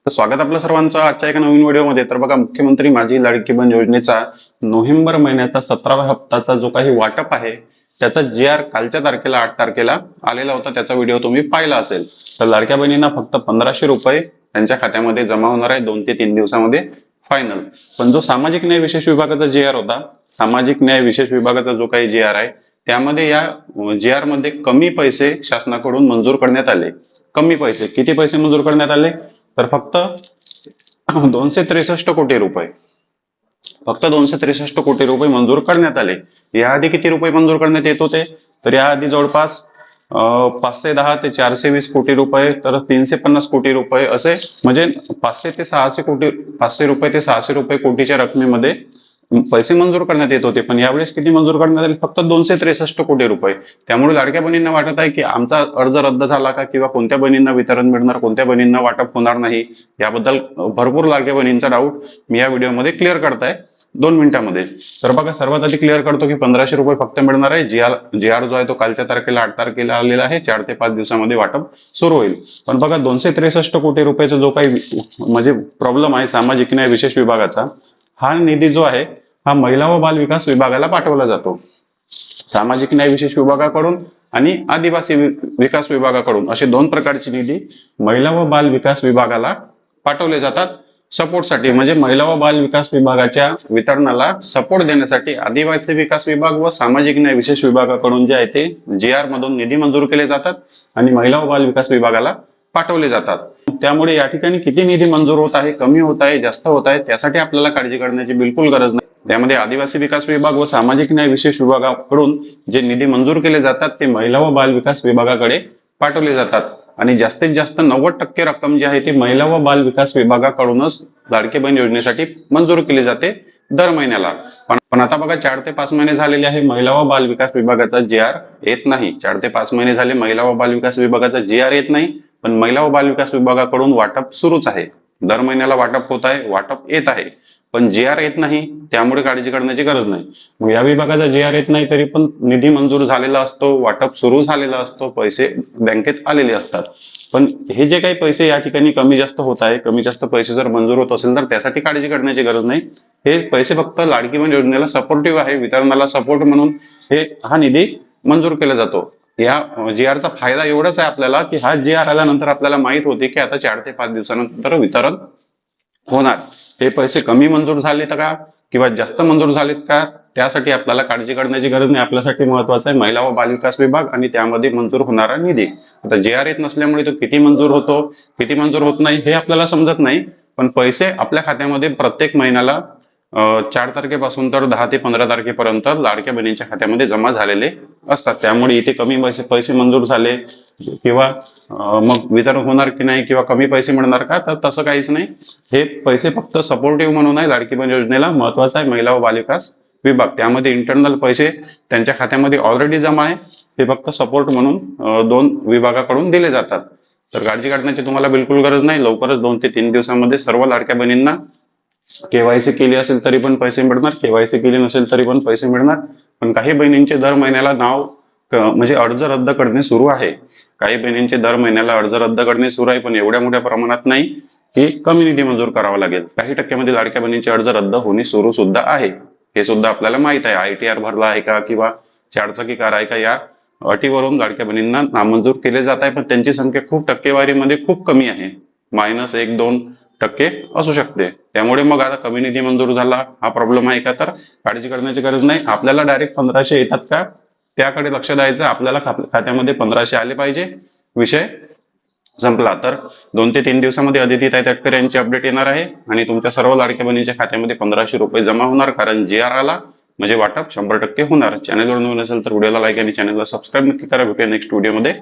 तर स्वागत आपल्या सर्वांचं आजच्या एका नवीन व्हिडिओमध्ये। तर बघा, मुख्यमंत्री माझी लाडकी बहीण योजनेचा नोव्हेंबर महिन्याचा 17व्या हप्त्याचा जो काही वाटप आहे त्याचा GR कालच्या तारखेला 8 तारखेला आलेला होता। त्याचा व्हिडिओ तुम्ही पाहिला असेल। तर लाडक्या बहिणींना फक्त 1500 रुपये त्यांच्या खात्यामध्ये जमा होणार आहे 2 ते 3 दिवसामध्ये फायनल। पण जो सामाजिक न्याय विशेष विभागाचा GR होता, सामाजिक न्याय विशेष विभागाचा जो काही GR आहे त्यामध्ये या GR मध्ये कमी पैसे शासनाकडून मंजूर करण्यात आले। कमी पैसे, किती पैसे मंजूर करण्यात आले? तर फक्त 263 कोटी रुपये, फक्त 263 कोटी रुपये मंजूर करण्यात आले। याआधी किती रुपये मंजूर करण्यात येत होते? तर याआधी जवळपास 510 ते 420 कोटी रुपये, तर 350 कोटी रुपये असे, म्हणजे 500 ते 600 कोटी, 500 रुपये ते 600 रुपये कोटीच्या रकमेमध्ये पैसे मंजूर करण्यात येत होते। पण यावेळेस किती मंजूर करण्यात आले? फक्त 263 कोटी रुपये। त्यामुळे लाडक्या बहिणींना वाटत आहे की आमचा अर्ज रद्द झाला का, किंवा कोणत्या बहिणींना वितरण मिळणार, कोणत्या बहिणींना वाटप होणार नाही, याबद्दल भरपूर लाडक्या बहिणींचा डाऊट मी या व्हिडिओमध्ये क्लिअर करताय 2 मिनिटांमध्ये। तर बघा, सर्वात आधी क्लिअर करतो की 1500 रुपये फक्त मिळणार आहे। GR जो आहे तो कालच्या तारखेला 8 तारखेला आलेला आहे। 4 ते 5 दिवसामध्ये वाटप सुरू होईल। पण बघा, 263 कोटी रुपयाचा जो काही म्हणजे प्रॉब्लेम आहे सामाजिक न्याय विशेष विभागाचा, हा निधी जो आहे हा महिला व बाल विकास विभागाला पाठवला जातो। सामाजिक न्याय विशेष विभागाकडून आणि आदिवासी विकास विभागाकडून असे 2 प्रकारचे निधी महिला व बाल विकास विभागाला पाठवले जातात सपोर्टसाठी। म्हणजे महिला व बाल विकास विभागाच्या वितरणाला सपोर्ट देण्यासाठी आदिवासी विकास विभाग व सामाजिक न्याय विशेष विभागाकडून जे आहे ते GR मधून निधी मंजूर केले जातात आणि महिला व बाल विकास विभागाला पाठवले जातात। त्यामुळे या ठिकाणी किती निधी मंजूर होत आहे, कमी होत आहे, जास्त होत आहे, त्यासाठी आपल्याला काळजी करण्याची बिलकुल गरज नाही। त्यामध्ये आदिवासी विकास विभाग व सामाजिक न्याय विशेष विभागाकडून जे निधी मंजूर केले जातात ते महिला व बाल विकास विभागाकडे पाठवले जातात आणि जास्तीत जास्त 90% रक्कम जी आहे ती महिला व बाल विकास विभागाकडूनच लाडकी बहीण योजनेसाठी मंजूर केली जाते दर महिन्याला। पण आता बघा, 4 ते 5 महिने झालेले आहे, महिला व बाल विकास विभागाचा GR येत नाही। 4 ते 5 महिने झाले महिला व बाल विकास विभागाचा GR येत नाही, पण महिला व बाल विकास विभागाकडून वाटप सुरूच आहे। दर महिन्याला वाटप होत आहे, वाटप येत आहे, पण GR येत नाही। त्यामुळे काळजी करण्याची गरज नाही। मग या विभागाचा GR येत नाही तरी पण निधी मंजूर झालेला असतो, वाटप सुरू झालेला असतो, पैसे बँकेत आलेले असतात। पण हे जे काही पैसे या ठिकाणी कमी जास्त होत आहे, कमी जास्त पैसे जर मंजूर होत असेल तर त्यासाठी काळजी करण्याची गरज नाही। हे पैसे फक्त लाडकी बहीण योजनेला सपोर्टिव्ह आहे, वितरणाला सपोर्ट म्हणून हा निधी मंजूर केला जातो। या GR चा फायदा एवढाच आहे आपल्याला की हा GR आल्यानंतर आपल्याला माहित होते की आता 4 ते 5 दिवसानंतर वितरण होणार। हे पैसे कमी मंजूर झालेत का किंवा जास्त मंजूर झालेत का, त्यासाठी आपल्याला काळजी करण्याची गरज नाही। आपल्यासाठी महत्वाचं आहे महिला व बाल विकास विभाग आणि त्यामध्ये मंजूर होणारा निधी। आता GR येत नसल्यामुळे तो किती मंजूर होतो, किती मंजूर होत नाही हे आपल्याला समजत नाही। पण पैसे आपल्या खात्यामध्ये प्रत्येक महिन्याला 4 तारखेपासून तर 10 ते 15 तारखेपर्यंत लाडक्या बहिणींच्या खात्यामध्ये जमा झालेले असतात। त्यामुळे इथे कमी पैसे मंजूर झाले किंवा मग वितरण होणार की नाही किंवा कमी पैसे मिळणार का, तर तसं काहीच नाही। हे पैसे फक्त सपोर्टिव्ह म्हणून आहे लाडकी बहीण योजनेला। महत्वाचा आहे महिला व बाल विकास विभाग, त्यामध्ये इंटरनल पैसे त्यांच्या खात्यामध्ये ऑलरेडी जमा आहे, हे फक्त सपोर्ट म्हणून 2 विभागाकडून दिले जातात। तर काळजी करण्याची तुम्हाला बिलकुल गरज नाही। लवकरच 2 ते 3 दिवसांमध्ये सर्व लाडक्या बहिणींना KYC केली असेल तरी पण पैसे मिळणार, KYC केली नसेल तरी पण पैसे मिळणार। पण काही बहिणींचे दर महिन्याला म्हणजे अर्ज रद्द करणे सुरू आहे। काही बहिणींचे दर महिन्याला अर्ज रद्द करणे सुरू आहे, पण एवढ्या मोठ्या प्रमाणात नाही की कमी निधी मंजूर करावा लागेल। काही टक्क्यामध्ये लाडक्या बहिणींचे अर्ज रद्द होणे सुरू सुद्धा आहे, हे सुद्धा आपल्याला माहित आहे। ITR भरला आहे का किंवा 4 चाकी कार आहे का, या अटीवरून लाडक्या बहिणींना नामंजूर केले जात आहे, पण त्यांची संख्या खूप टक्केवारीमध्ये खूप कमी आहे, -1-2% असू शकते। त्यामुळे मग आता कमी निधी मंजूर झाला हा प्रॉब्लेम आहे का, तर काळजी करण्याची गरज नाही। आपल्याला डायरेक्ट 1500 येतात का त्याकडे लक्ष द्यायचं। आपल्याला खात्यामध्ये 1500 आले पाहिजे, विषय संपला। तर 2 ते 3 दिवसामध्ये अदितीताई तटकरे यांची अपडेट येणार आहे आणि तुमच्या सर्व लाडक्या बहिणीच्या खात्यामध्ये 1500 रुपये जमा होणार, कारण GR आला म्हणजे वाटप 100% होणार। चॅनलवर नवीन असेल तर व्हिडिओला लाईक आणि चॅनलला सबस्क्राईब नक्की करा। भेटूया नेक्स्ट व्हिडिओमध्ये।